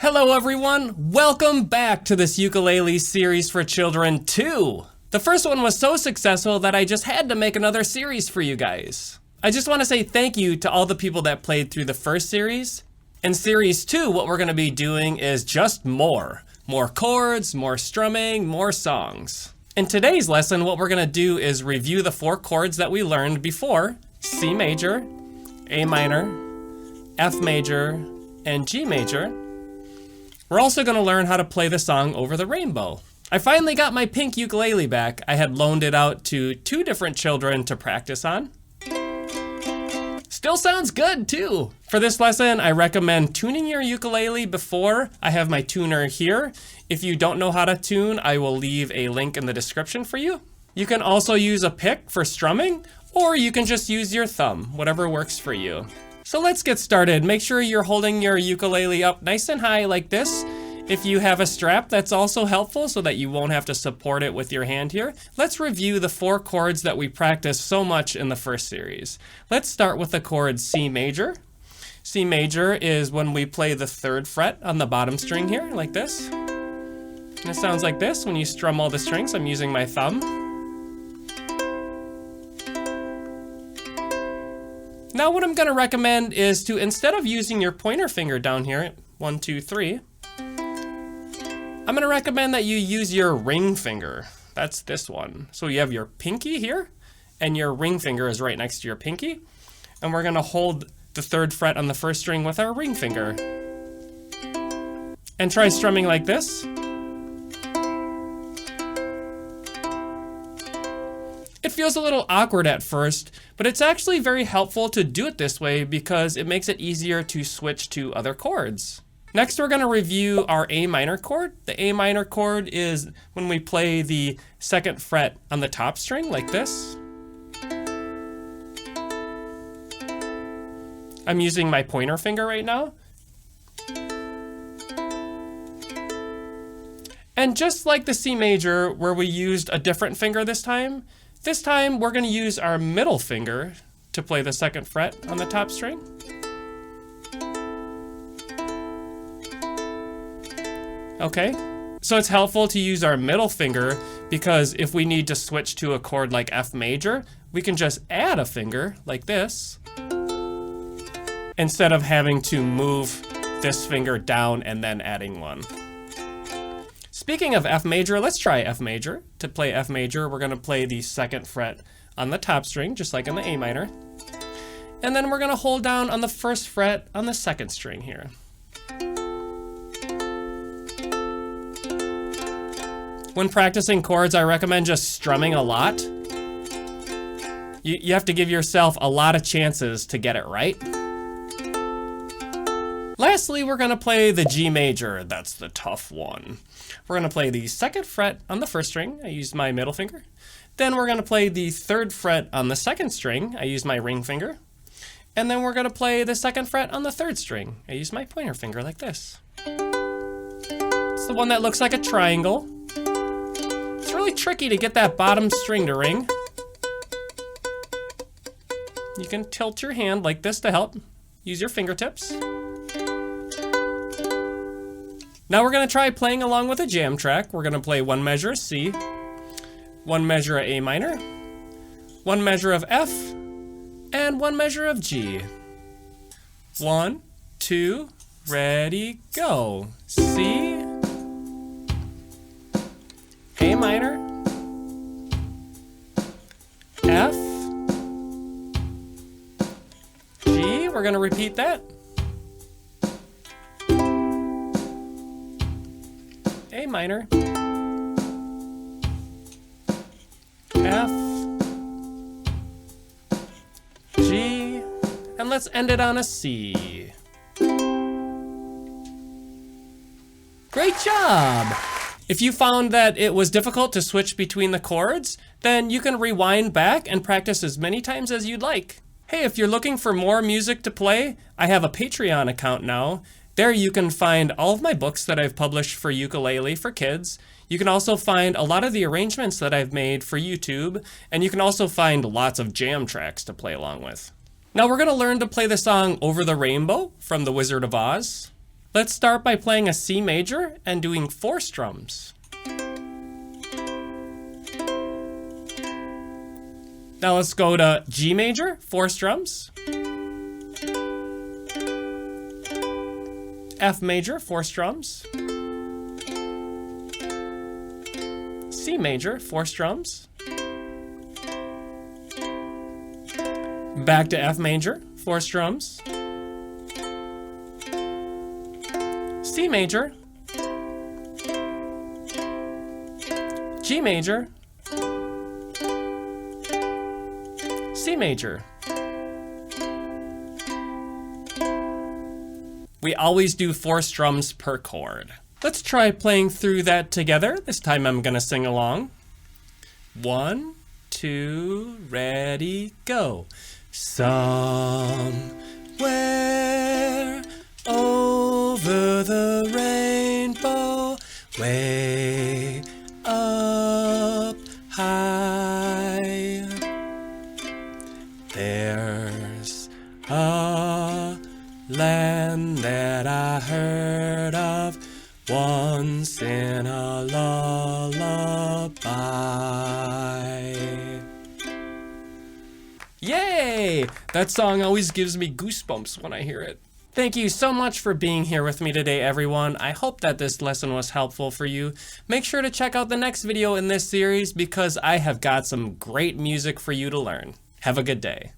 Hello everyone, welcome back to this ukulele series for children 2. The first one was so successful that I just had to make another series for you guys. I just want to say thank you to all the people that played through the first series. In series 2, what we're going to be doing is just more. More chords, more strumming, more songs. In today's lesson, what we're going to do is review the 4 chords that we learned before: C major, A minor, F major, and G major. We're also going to learn how to play the song Over the Rainbow. I finally got my pink ukulele back. I had loaned it out to 2 different children to practice on. Still sounds good too. For this lesson, I recommend tuning your ukulele before. I have my tuner here. If you don't know how to tune, I will leave a link in the description for you. You can also use a pick for strumming, or you can just use your thumb, whatever works for you. So let's get started. Make sure you're holding your ukulele up nice and high like this. If you have a strap, that's also helpful so that you won't have to support it with your hand here. Let's review the 4 chords that we practiced so much in the first series. Let's start with the chord C major. C major is when we play the 3rd fret on the bottom string here, like this. And it sounds like this when you strum all the strings. I'm using my thumb. Now what I'm going to recommend is to, instead of using your pointer finger down here, 1, 2, 3, I'm going to recommend that you use your ring finger. That's this one. So you have your pinky here, and your ring finger is right next to your pinky. And we're going to hold the 3rd fret on the 1st string with our ring finger. And try strumming like this. It feels a little awkward at first, but it's actually very helpful to do it this way because it makes it easier to switch to other chords. Next, we're going to review our A minor chord. The A minor chord is when we play the 2nd fret on the top string like this. I'm using my pointer finger right now. And just like the C major, where we used a different finger this time we're going to use our middle finger to play the 2nd fret on the top string. Okay, so it's helpful to use our middle finger because if we need to switch to a chord like F major, we can just add a finger like this instead of having to move this finger down and then adding one. Speaking of F major, let's try F major. To play F major, we're going to play the 2nd fret on the top string, just like on the A minor. And then we're going to hold down on the 1st fret on the 2nd string here. When practicing chords, I recommend just strumming a lot. You have to give yourself a lot of chances to get it right. Lastly, we're going to play the G major. That's the tough one. We're going to play the 2nd fret on the 1st string. I used my middle finger. Then we're going to play the 3rd fret on the 2nd string. I used my ring finger. And then we're going to play the 2nd fret on the 3rd string. I used my pointer finger like this. It's the one that looks like a triangle. It's really tricky to get that bottom string to ring. You can tilt your hand like this to help. Use your fingertips. Now we're going to try playing along with a jam track. We're going to play 1 measure of C, 1 measure of A minor, 1 measure of F, and 1 measure of G. 1, 2, ready, go. C, A minor, F, G. We're going to repeat that. A minor, F, G, and let's end it on a C. Great job! If you found that it was difficult to switch between the chords, then you can rewind back and practice as many times as you'd like. Hey, if you're looking for more music to play, I have a Patreon account now. There you can find all of my books that I've published for ukulele for kids. You can also find a lot of the arrangements that I've made for YouTube, and you can also find lots of jam tracks to play along with. Now we're going to learn to play the song Over the Rainbow from The Wizard of Oz. Let's start by playing a C major and doing 4 strums. Now let's go to G major, 4 strums. F major, 4 strums. C major, 4 strums. Back to F major, 4 strums. C major. G major. C major. We always do 4 strums per chord. Let's try playing through that together. This time I'm gonna sing along. 1, 2, ready, go. Somewhere over the rainbow, way up high, there's a land that I heard of once in a lullaby. Yay! That song always gives me goosebumps when I hear it. Thank you so much for being here with me today, everyone. I hope that this lesson was helpful for you. Make sure to check out the next video in this series because I have got some great music for you to learn. Have a good day.